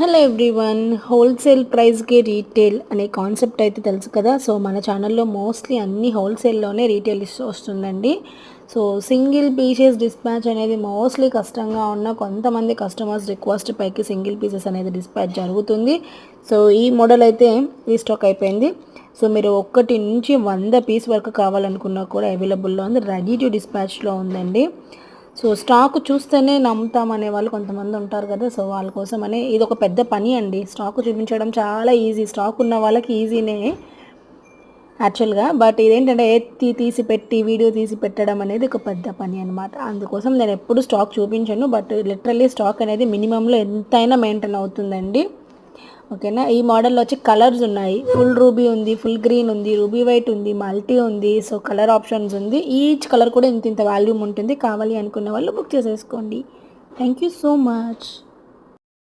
Hello everyone. Wholesale ప్రైస్కి retail అనే concept అయితే తెలుసు కదా. సో మన ఛానల్లో మోస్ట్లీ అన్ని హోల్సేల్లోనే రీటైల్ వస్తుందండి. సో సింగిల్ పీసెస్ డిస్పాచ్ అనేది మోస్ట్లీ కష్టంగా ఉన్న కొంతమంది కస్టమర్స్ రిక్వెస్ట్ పైకి సింగిల్ పీసెస్ అనేది డిస్పాచ్ జరుగుతుంది. సో ఈ మోడల్ అయితే రీస్టాక్ అయిపోయింది. సో మీరు 1 నుంచి 100 పీస్ వరకు కావాలనుకున్నా కూడా అవైలబుల్లో ఉంది, రెడీ టు డిస్పాచ్లో ఉందండి. సో స్టాక్ చూస్తేనే నమ్ముతామనే వాళ్ళు కొంతమంది ఉంటారు కదా. సో వాళ్ళ కోసమనే ఇది ఒక పెద్ద పని అండి. స్టాక్ చూపించడం చాలా ఈజీ, స్టాక్ ఉన్న వాళ్ళకి ఈజీనే యాక్చువల్గా. బట్ ఇదేంటంటే తీసి పెట్టి వీడియో తీసి పెట్టడం అనేది ఒక పెద్ద పని అనమాట. అందుకోసం నేను ఎప్పుడు స్టాక్ చూపించను. బట్ లిటరల్లీ స్టాక్ అనేది మినిమంలో ఎంతైనా మెయింటైన్ అవుతుందండి. ఓకేనా. ఈ మోడల్లో వచ్చి కలర్స్ ఉన్నాయి. ఫుల్ రూబీ ఉంది, ఫుల్ గ్రీన్ ఉంది, రూబీ వైట్ ఉంది, మల్టీ ఉంది. సో కలర్ ఆప్షన్స్ ఉంది. ఈచ్ కలర్ కూడా ఇంత వాల్యూమ్ ఉంటుంది. కావాలి అనుకున్న వాళ్ళు బుక్ చేసేసుకోండి. Thank you so much.